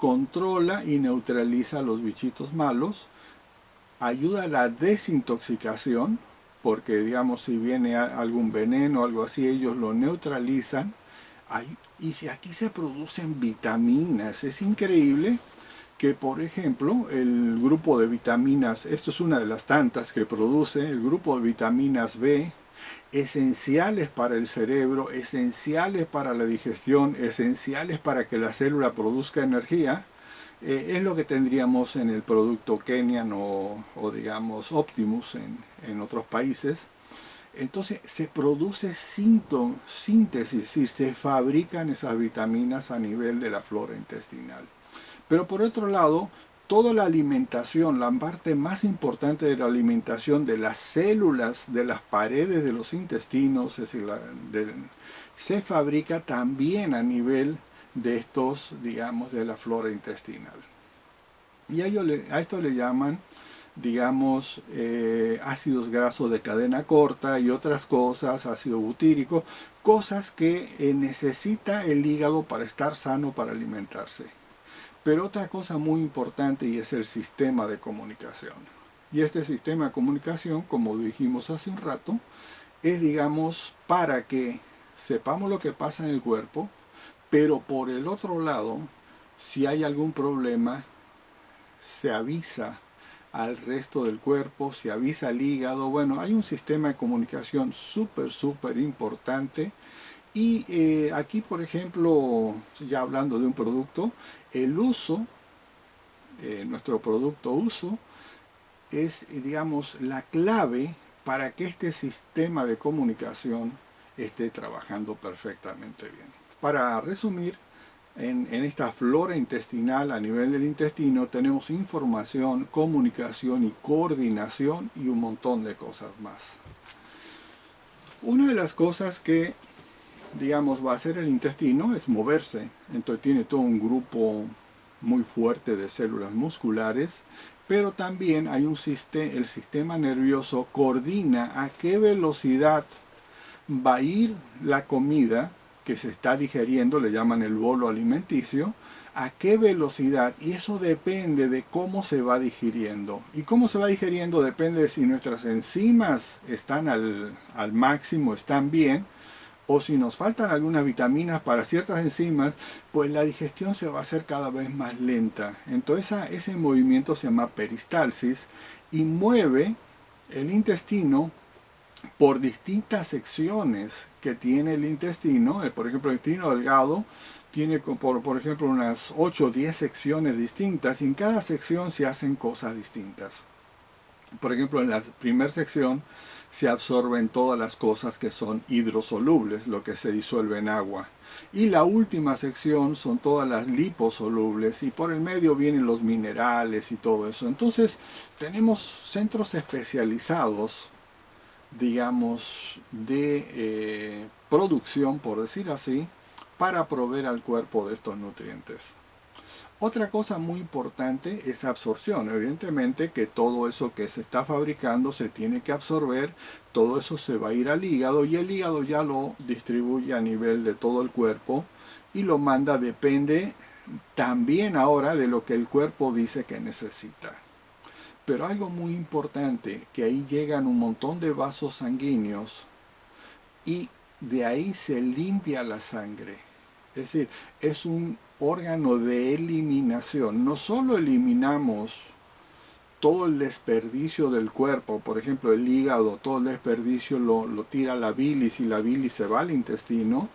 controla y neutraliza a los bichitos malos, ayuda a la desintoxicación, porque digamos si viene algún veneno o algo así, ellos lo neutralizan. Y si aquí se producen vitaminas, es increíble que por ejemplo el grupo de vitaminas, esto es una de las tantas que produce, el grupo de vitaminas B, esenciales para el cerebro, esenciales para la digestión, esenciales para que la célula produzca energía, es lo que tendríamos en el producto Kenian o digamos Optimus en otros países. Entonces se produce síntesis, es decir, se fabrican esas vitaminas a nivel de la flora intestinal. Pero por otro lado, toda la alimentación, la parte más importante de la alimentación de las células de las paredes de los intestinos, es decir, se fabrica también a nivel de estos, digamos, de la flora intestinal. Y a esto le llaman, digamos, ácidos grasos de cadena corta y otras cosas, ácido butírico, cosas que necesita el hígado para estar sano, para alimentarse. Pero otra cosa muy importante y es el sistema de comunicación. Y este sistema de comunicación, como dijimos hace un rato, es, digamos, para que sepamos lo que pasa en el cuerpo, pero por el otro lado, si hay algún problema, se avisa al resto del cuerpo, se avisa al hígado. Bueno, hay un sistema de comunicación súper importante. Y aquí, por ejemplo, ya hablando de un producto, el uso, nuestro producto uso, es, digamos, la clave para que este sistema de comunicación esté trabajando perfectamente bien. Para resumir, en esta flora intestinal a nivel del intestino tenemos información, comunicación y coordinación y un montón de cosas más. Una de las cosas que, digamos, va a hacer el intestino es moverse. Entonces tiene todo un grupo muy fuerte de células musculares, pero también hay el sistema nervioso coordina a qué velocidad va a ir la comida que se está digeriendo, le llaman el bolo alimenticio, a qué velocidad, y eso depende de cómo se va digiriendo. Y cómo se va digiriendo depende de si nuestras enzimas están al máximo, están bien, o si nos faltan algunas vitaminas para ciertas enzimas, pues la digestión se va a hacer cada vez más lenta. Entonces ese movimiento se llama peristalsis y mueve el intestino por distintas secciones que tiene el intestino. Por ejemplo, el intestino delgado tiene por ejemplo unas 8 o 10 secciones distintas y en cada sección se hacen cosas distintas. Por ejemplo, en la primera sección se absorben todas las cosas que son hidrosolubles, lo que se disuelve en agua. Y la última sección son todas las liposolubles y por el medio vienen los minerales y todo eso. Entonces tenemos centros especializados, digamos, de producción, por decir así, para proveer al cuerpo de estos nutrientes. Otra cosa muy importante es absorción. Evidentemente que todo eso que se está fabricando se tiene que absorber, todo eso se va a ir al hígado y el hígado ya lo distribuye a nivel de todo el cuerpo y lo manda, depende también ahora de lo que el cuerpo dice que necesita. Pero algo muy importante, que ahí llegan un montón de vasos sanguíneos y de ahí se limpia la sangre. Es decir, es un órgano de eliminación. No solo eliminamos todo el desperdicio del cuerpo, por ejemplo el hígado, todo el desperdicio lo tira la bilis y la bilis se va al intestino,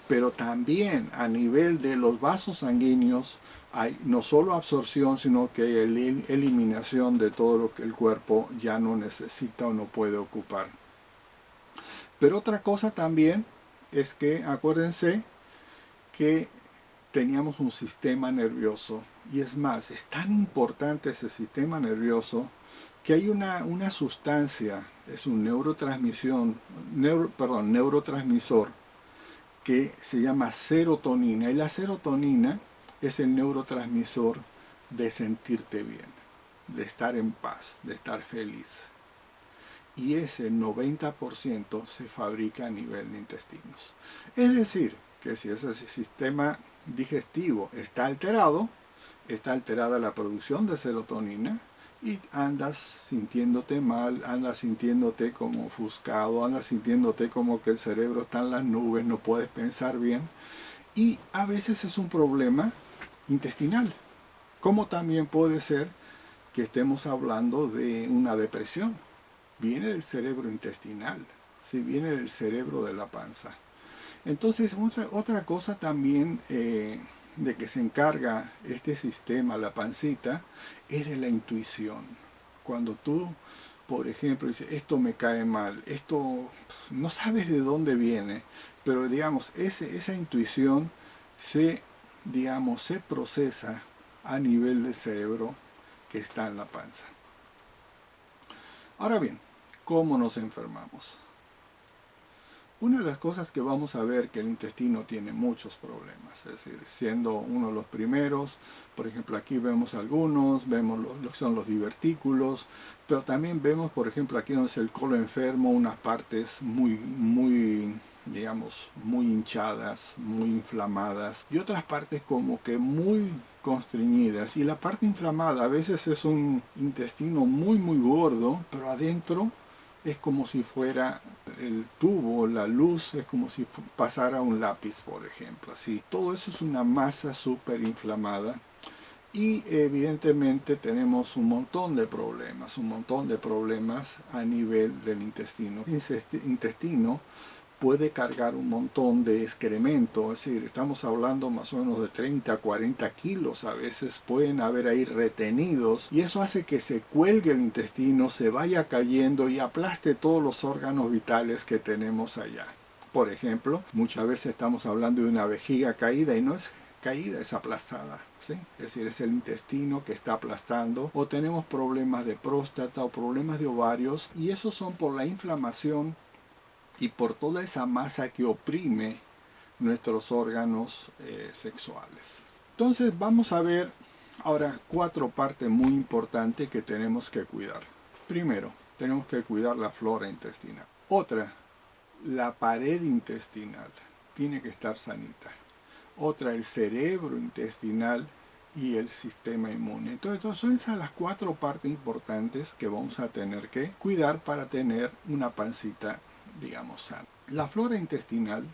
pero también a nivel de los vasos sanguíneos hay no solo absorción, sino que hay eliminación de todo lo que el cuerpo ya no necesita o no puede ocupar. Pero otra cosa también es que, acuérdense que teníamos un sistema nervioso, y es más, es tan importante ese sistema nervioso que hay una sustancia, es un neurotransmisor, que se llama serotonina, y la serotonina es el neurotransmisor de sentirte bien, de estar en paz, de estar feliz. Y ese 90% se fabrica a nivel de intestinos. Es decir, que si ese sistema digestivo está alterado, está alterada la producción de serotonina y andas sintiéndote mal, andas sintiéndote como ofuscado, andas sintiéndote como que el cerebro está en las nubes, no puedes pensar bien. Y a veces es un problema intestinal, como también puede ser que estemos hablando de una depresión. Viene del cerebro intestinal, ¿sí? Viene del cerebro de la panza. Entonces, otra cosa también de que se encarga este sistema, la pancita, es de la intuición. Cuando tú, por ejemplo, dices, esto me cae mal, esto no sabes de dónde viene, pero digamos, esa intuición se procesa a nivel del cerebro que está en la panza. Ahora bien, ¿cómo nos enfermamos? Una de las cosas que vamos a ver que el intestino tiene muchos problemas, es decir, siendo uno de los primeros, por ejemplo aquí vemos algunos, vemos lo que son los divertículos, pero también vemos, por ejemplo, aquí donde es el colon enfermo, unas partes digamos, muy hinchadas, muy inflamadas, y otras partes como que muy constreñidas. Y la parte inflamada a veces es un intestino muy gordo, pero adentro es como si fuera el tubo, la luz, es como si pasara un lápiz, por ejemplo. Así, todo eso es una masa súper inflamada. Y evidentemente tenemos un montón de problemas a nivel del intestino. Ese intestino puede cargar un montón de excremento, es decir, estamos hablando más o menos de 30 a 40 kilos, a veces pueden haber ahí retenidos, y eso hace que se cuelgue el intestino, se vaya cayendo y aplaste todos los órganos vitales que tenemos allá. Por ejemplo, muchas veces estamos hablando de una vejiga caída y no es caída, es aplastada, ¿sí? Es decir, es el intestino que está aplastando, o tenemos problemas de próstata o problemas de ovarios, y esos son por la inflamación y por toda esa masa que oprime nuestros órganos sexuales. Entonces vamos a ver ahora 4 partes muy importantes que tenemos que cuidar. Primero, tenemos que cuidar la flora intestinal. Otra, la pared intestinal tiene que estar sanita. Otra, el cerebro intestinal y el sistema inmune. Entonces son esas las 4 partes importantes que vamos a tener que cuidar para tener una pancita, digamos, sana. La flora intestinal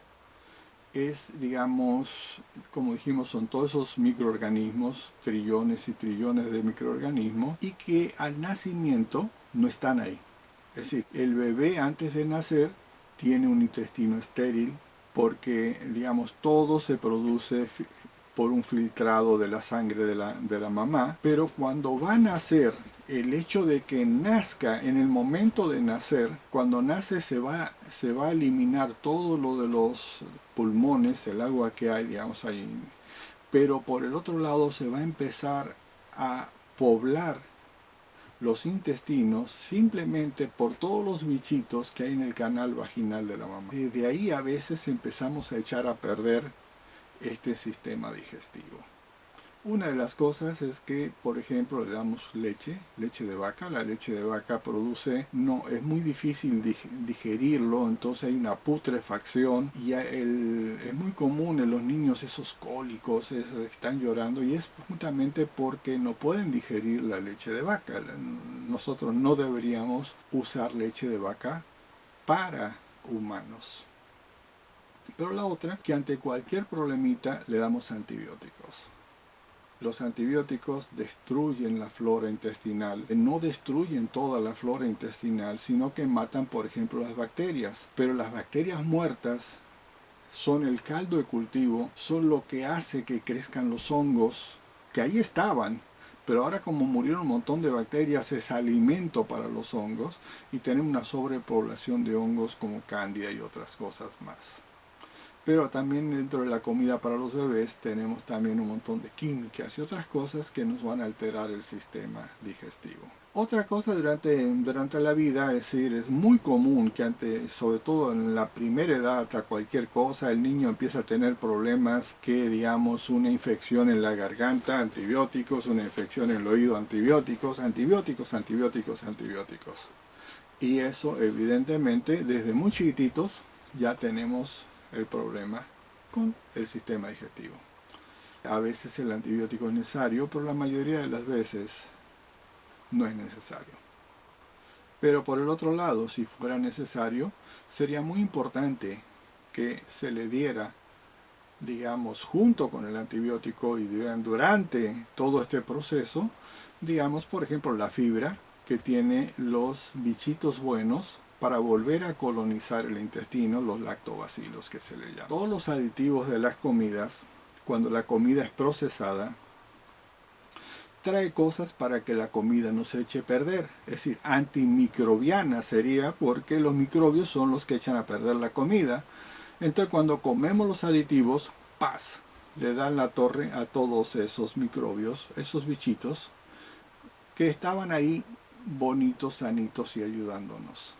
es, digamos, como dijimos, son todos esos microorganismos, trillones y trillones de microorganismos, y que al nacimiento no están ahí. Es decir, el bebé antes de nacer tiene un intestino estéril porque, digamos, todo se produce por un filtrado de la sangre de la mamá, pero cuando va a nacer, el hecho de que nazca en el momento de nacer, cuando nace se va a eliminar todo lo de los pulmones, el agua que hay, digamos, ahí, pero por el otro lado se va a empezar a poblar los intestinos simplemente por todos los bichitos que hay en el canal vaginal de la mamá. Desde ahí a veces empezamos a echar a perder este sistema digestivo. Una de las cosas es que, por ejemplo, le damos leche de vaca. La leche de vaca es muy difícil digerirlo, entonces hay una putrefacción y es muy común en los niños esos cólicos, esos que están llorando, y es justamente porque no pueden digerir la leche de vaca. Nosotros no deberíamos usar leche de vaca para humanos. Pero la otra, que ante cualquier problemita le damos antibióticos. Los antibióticos destruyen la flora intestinal, no destruyen toda la flora intestinal, sino que matan, por ejemplo, las bacterias. Pero las bacterias muertas son el caldo de cultivo, son lo que hace que crezcan los hongos, que ahí estaban, pero ahora como murieron un montón de bacterias es alimento para los hongos y tenemos una sobrepoblación de hongos como cándida y otras cosas más. Pero también dentro de la comida para los bebés tenemos también un montón de químicas y otras cosas que nos van a alterar el sistema digestivo. Otra cosa durante la vida, es decir, es muy común que sobre todo en la primera edad, a cualquier cosa, el niño empieza a tener problemas que, digamos, una infección en la garganta, antibióticos, una infección en el oído, antibióticos. Y eso, evidentemente, desde muy chiquititos ya tenemos el problema con el sistema digestivo. A veces el antibiótico es necesario, pero la mayoría de las veces no es necesario. Pero por el otro lado, si fuera necesario, sería muy importante que se le diera, digamos, junto con el antibiótico y durante todo este proceso, digamos, por ejemplo, la fibra que tiene los bichitos buenos para volver a colonizar el intestino, los lactobacilos que se le llama. Todos los aditivos de las comidas, cuando la comida es procesada, trae cosas para que la comida no se eche a perder. Es decir, antimicrobiana sería, porque los microbios son los que echan a perder la comida. Entonces cuando comemos los aditivos, ¡paz!, le dan la torre a todos esos microbios, esos bichitos, que estaban ahí bonitos, sanitos y ayudándonos.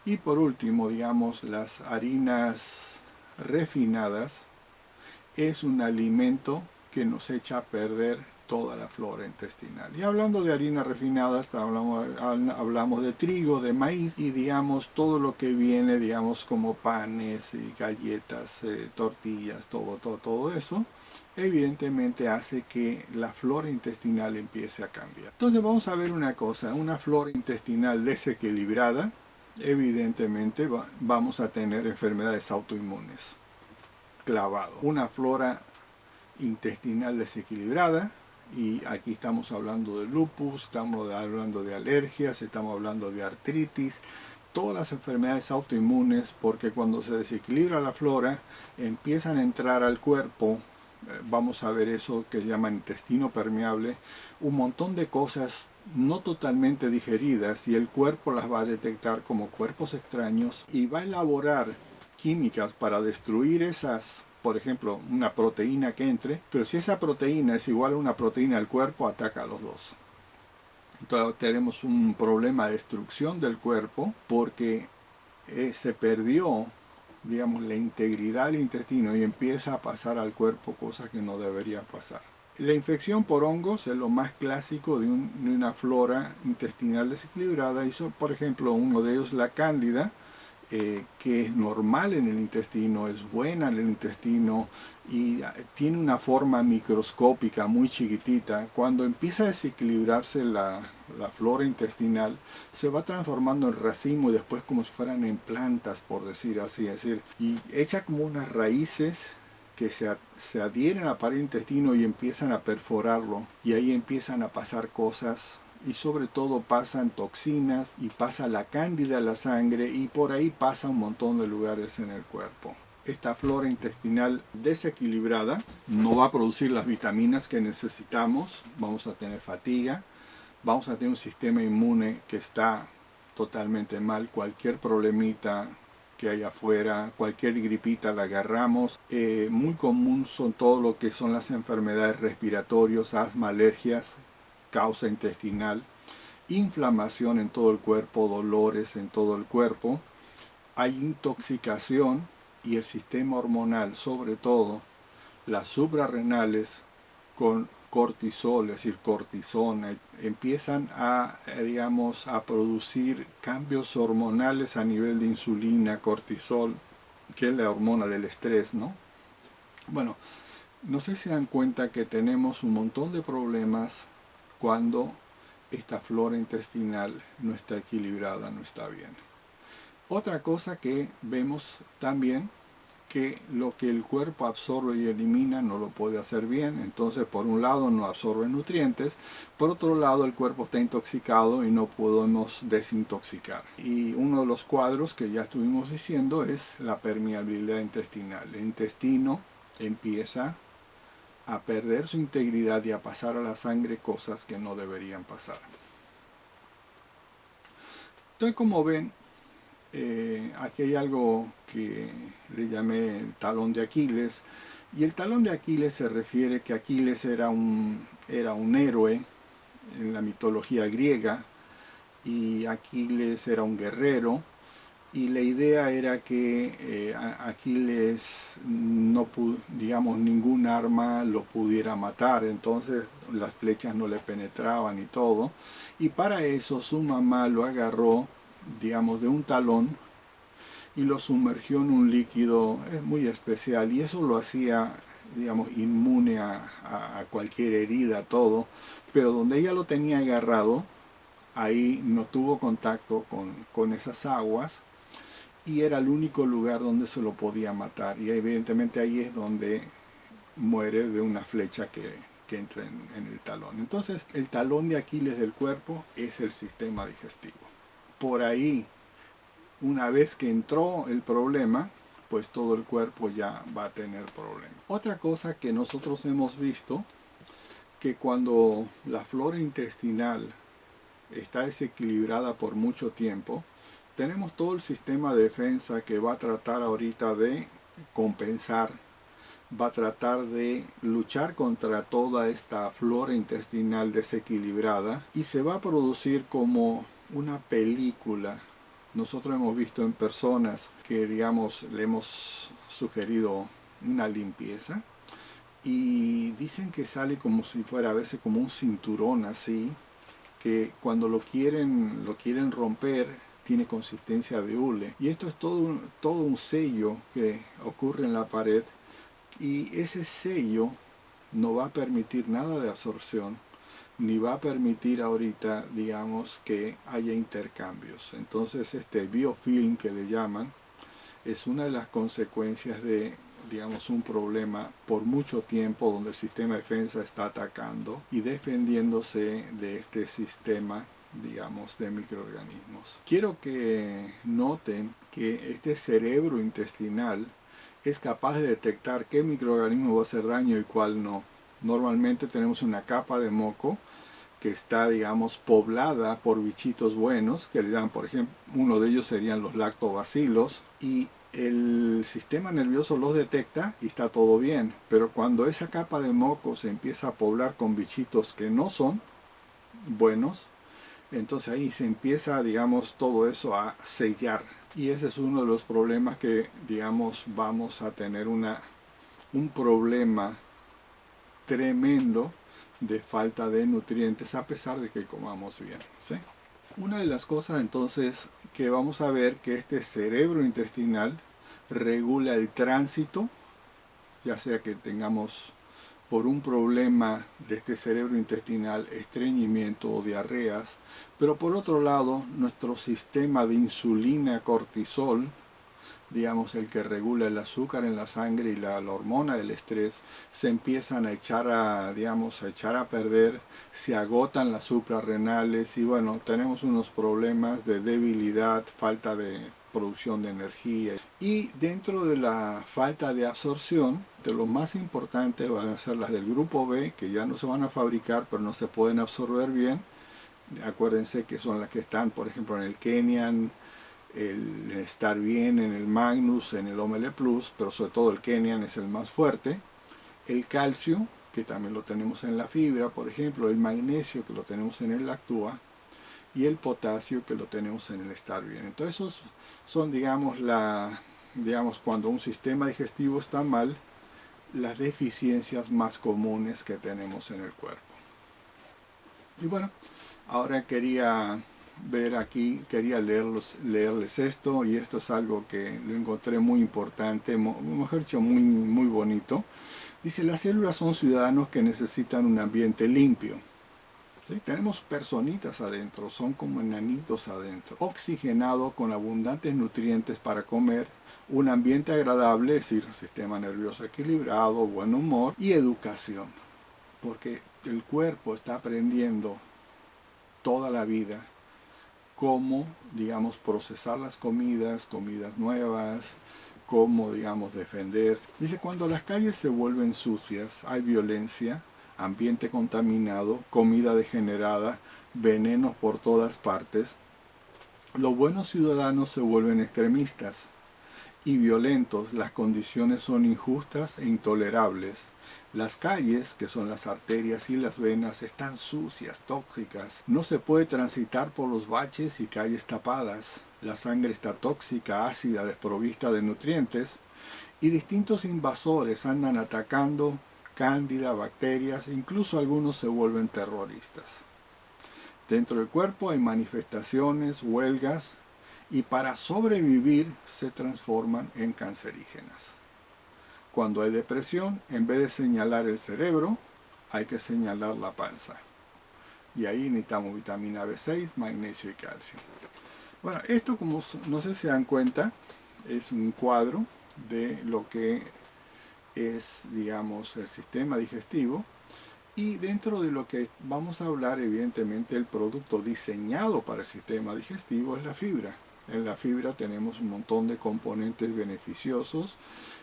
Y por último, digamos, las harinas refinadas es un alimento que nos echa a perder toda la flora intestinal. Y hablando de harinas refinadas, hablamos de trigo, de maíz y digamos todo lo que viene, digamos, como panes y galletas, tortillas, todo eso, evidentemente hace que la flora intestinal empiece a cambiar. Entonces vamos a ver una cosa, una flora intestinal desequilibrada, evidentemente vamos a tener enfermedades autoinmunes. Clavado. Una flora intestinal desequilibrada, y aquí estamos hablando de lupus, estamos hablando de alergias, estamos hablando de artritis, todas las enfermedades autoinmunes, porque cuando se desequilibra la flora empiezan a entrar al cuerpo, vamos a ver eso que llaman intestino permeable, un montón de cosas no totalmente digeridas y el cuerpo las va a detectar como cuerpos extraños y va a elaborar químicas para destruir esas, por ejemplo, una proteína que entre, pero si esa proteína es igual a una proteína del cuerpo, ataca a los dos. Entonces tenemos un problema de destrucción del cuerpo porque se perdió, digamos, la integridad del intestino y empieza a pasar al cuerpo cosas que no deberían pasar. La infección por hongos es lo más clásico de una flora intestinal desequilibrada y son, por ejemplo, uno de ellos la cándida, que es normal en el intestino, es buena en el intestino y tiene una forma microscópica muy chiquitita. Cuando empieza a desequilibrarse la flora intestinal, se va transformando en racimo y después como si fueran en plantas, por decir así, es decir, y echa como unas raíces que se adhieren a la pared intestino y empiezan a perforarlo y ahí empiezan a pasar cosas y sobre todo pasan toxinas y pasa la cándida a la sangre y por ahí pasa un montón de lugares en el cuerpo. Esta flora intestinal desequilibrada no va a producir las vitaminas que necesitamos, vamos a tener fatiga, vamos a tener un sistema inmune que está totalmente mal, cualquier problemita que hay afuera, cualquier gripita la agarramos. Muy común son todo lo que son las enfermedades respiratorias, asma, alergias, causa intestinal, inflamación en todo el cuerpo, dolores en todo el cuerpo, hay intoxicación y el sistema hormonal, sobre todo las suprarrenales con cortisol, es decir, cortisona, empiezan a, digamos, a producir cambios hormonales a nivel de insulina, cortisol, que es la hormona del estrés, ¿no? Bueno, no sé si se dan cuenta que tenemos un montón de problemas cuando esta flora intestinal no está equilibrada, no está bien. Otra cosa que vemos también, que lo que el cuerpo absorbe y elimina no lo puede hacer bien, entonces por un lado no absorbe nutrientes, por otro lado el cuerpo está intoxicado y no podemos desintoxicar. Y uno de los cuadros que ya estuvimos diciendo es la permeabilidad intestinal. El intestino empieza a perder su integridad y a pasar a la sangre cosas que no deberían pasar. Entonces, como ven, aquí hay algo que le llamé el talón de Aquiles, y el talón de Aquiles se refiere que Aquiles era un héroe en la mitología griega, y Aquiles era un guerrero, y la idea era que Aquiles no digamos, ningún arma lo pudiera matar, entonces las flechas no le penetraban y todo, y para eso su mamá lo agarró, digamos, de un talón y lo sumergió en un líquido muy especial, y eso lo hacía digamos, inmune a cualquier herida, todo, pero donde ella lo tenía agarrado, ahí no tuvo contacto con esas aguas y era el único lugar donde se lo podía matar. Y evidentemente ahí es donde muere de una flecha que entra en el talón. Entonces el talón de Aquiles del cuerpo es el sistema digestivo. Por ahí, una vez que entró el problema, pues todo el cuerpo ya va a tener problemas. Otra cosa que nosotros hemos visto, que cuando la flora intestinal está desequilibrada por mucho tiempo, tenemos todo el sistema de defensa que va a tratar ahorita de compensar, va a tratar de luchar contra toda esta flora intestinal desequilibrada y se va a producir como una película. Nosotros hemos visto en personas que, digamos, le hemos sugerido una limpieza y dicen que sale como si fuera a veces como un cinturón así, que cuando lo quieren romper tiene consistencia de hule. Y esto es todo un sello que ocurre en la pared y ese sello no va a permitir nada de absorción, ni va a permitir ahorita, digamos, que haya intercambios. Entonces este biofilm que le llaman es una de las consecuencias de, digamos, un problema por mucho tiempo donde el sistema de defensa está atacando y defendiéndose de este sistema, digamos, de microorganismos. Quiero que noten que este cerebro intestinal es capaz de detectar qué microorganismo va a hacer daño y cuál no. Normalmente tenemos una capa de moco que está, digamos, poblada por bichitos buenos, que le dan, por ejemplo, uno de ellos serían los lactobacilos, y el sistema nervioso los detecta y está todo bien. Pero cuando esa capa de moco se empieza a poblar con bichitos que no son buenos, entonces ahí se empieza, digamos, todo eso a sellar. Y ese es uno de los problemas que, digamos, vamos a tener un problema tremendo de falta de nutrientes a pesar de que comamos bien, ¿sí? Una de las cosas entonces que vamos a ver que este cerebro intestinal regula el tránsito, ya sea que tengamos por un problema de este cerebro intestinal estreñimiento o diarreas, pero por otro lado nuestro sistema de insulina cortisol, digamos el que regula el azúcar en la sangre y la hormona del estrés, se empiezan a echar a perder, se agotan las suprarrenales y bueno, tenemos unos problemas de debilidad, falta de producción de energía. Y dentro de la falta de absorción, de lo más importante van a ser las del grupo B, que ya no se van a fabricar, pero no se pueden absorber bien. Acuérdense que son las que están, por ejemplo, en el Kenyan, el Estar Bien, en el Magnus, en el Omele Plus, pero sobre todo el Kenyan es el más fuerte. El calcio, que también lo tenemos en la fibra, por ejemplo, el magnesio, que lo tenemos en el Lactua, y el potasio, que lo tenemos en el Estar Bien. Entonces esos son, digamos, cuando un sistema digestivo está mal, las deficiencias más comunes que tenemos en el cuerpo. Y bueno, ahora quería ver aquí, quería leerles esto, y esto es algo que lo encontré muy importante, mejor dicho, muy bonito. Dice, las células son ciudadanos que necesitan un ambiente limpio. ¿Sí? Tenemos personitas adentro, son como enanitos adentro, oxigenado con abundantes nutrientes para comer, un ambiente agradable, es decir, sistema nervioso equilibrado, buen humor y educación, porque el cuerpo está aprendiendo toda la vida cómo, digamos, procesar las comidas nuevas, cómo, digamos, defenderse. Dice, cuando las calles se vuelven sucias, hay violencia, ambiente contaminado, comida degenerada, venenos por todas partes, los buenos ciudadanos se vuelven extremistas y violentos, las condiciones son injustas e intolerables. Las calles, que son las arterias y las venas, están sucias, tóxicas. No se puede transitar por los baches y calles tapadas. La sangre está tóxica, ácida, desprovista de nutrientes. Y distintos invasores andan atacando cándida, bacterias, incluso algunos se vuelven terroristas. Dentro del cuerpo hay manifestaciones, huelgas, y para sobrevivir se transforman en cancerígenas. Cuando hay depresión, en vez de señalar el cerebro, hay que señalar la panza. Y ahí necesitamos vitamina B6, magnesio y calcio. Bueno, esto, como no sé si se dan cuenta, es un cuadro de lo que es, digamos, el sistema digestivo. Y dentro de lo que vamos a hablar, evidentemente, el producto diseñado para el sistema digestivo es la fibra. En la fibra tenemos un montón de componentes beneficiosos.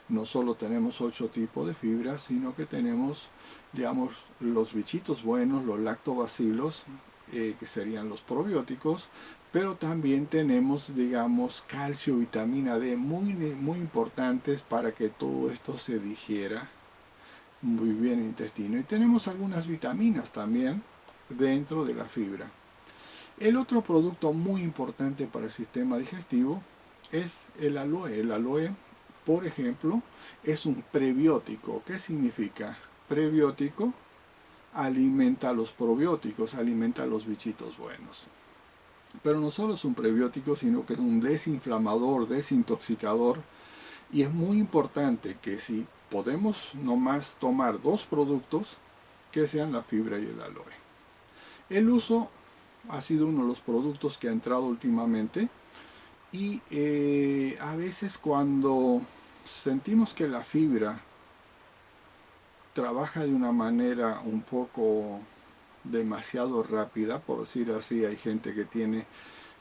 No solo tenemos 8 tipos de fibras, sino que tenemos, digamos, los bichitos buenos, los lactobacilos, que serían los probióticos, pero también tenemos, digamos, calcio, vitamina D, muy importantes para que todo esto se digiera muy bien el intestino. Y tenemos algunas vitaminas también dentro de la fibra. El otro producto muy importante para el sistema digestivo es el aloe. El aloe, por ejemplo, es un prebiótico. ¿Qué significa? Prebiótico alimenta a los probióticos, alimenta a los bichitos buenos. Pero no solo es un prebiótico, sino que es un desinflamador, desintoxicador. Y es muy importante que si podemos nomás tomar 2 productos, que sean la fibra y el aloe. El uso ha sido uno de los productos que ha entrado últimamente, y a veces cuando sentimos que la fibra trabaja de una manera un poco demasiado rápida, por decir así, hay gente que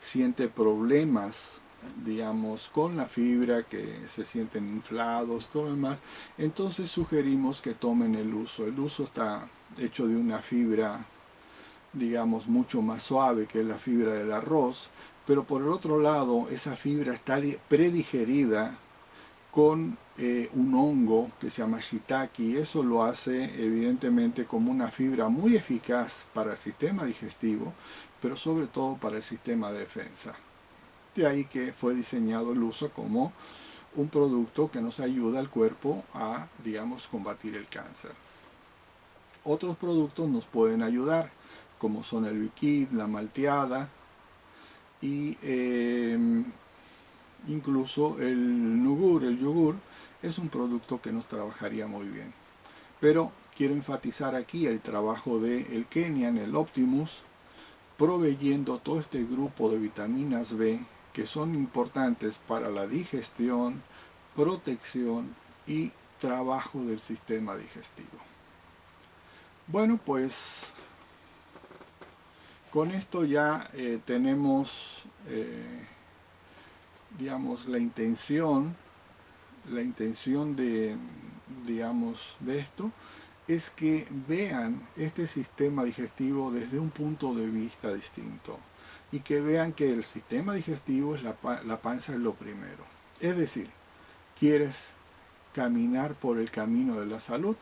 siente problemas, digamos, con la fibra, que se sienten inflados, todo lo demás. Entonces sugerimos que tomen el uso. El uso está hecho de una fibra, digamos, mucho más suave que la fibra del arroz, pero por el otro lado esa fibra está predigerida con un hongo que se llama shiitake, y eso lo hace evidentemente como una fibra muy eficaz para el sistema digestivo, pero sobre todo para el sistema de defensa. De ahí que fue diseñado el uso como un producto que nos ayuda al cuerpo a, digamos, combatir el cáncer. Otros productos nos pueden ayudar, como son el biquit, la malteada y incluso el nugur, el yogur, es un producto que nos trabajaría muy bien. Pero quiero enfatizar aquí el trabajo del Kenian, el Optimus, proveyendo todo este grupo de vitaminas B que son importantes para la digestión, protección y trabajo del sistema digestivo. Bueno, pues con esto ya tenemos, digamos, la intención de, digamos, de esto es que vean este sistema digestivo desde un punto de vista distinto, y que vean que el sistema digestivo es la panza es lo primero. Es decir, quieres caminar por el camino de la salud,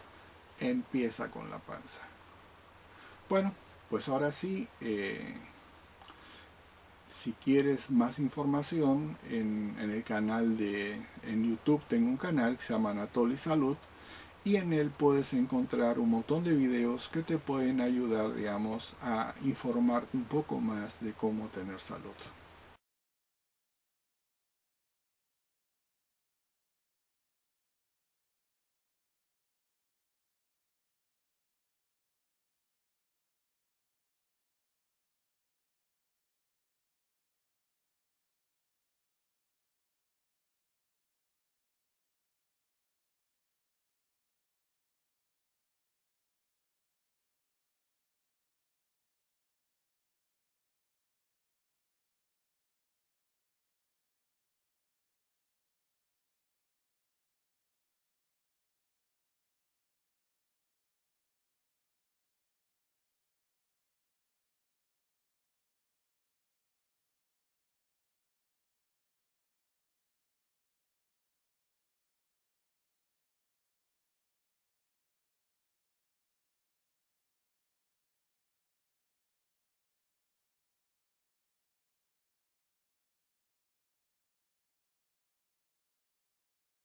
empieza con la panza. Bueno, pues ahora sí, si quieres más información, en el canal en YouTube tengo un canal que se llama Anatoly Salud, y en él puedes encontrar un montón de videos que te pueden ayudar, digamos, a informarte un poco más de cómo tener salud.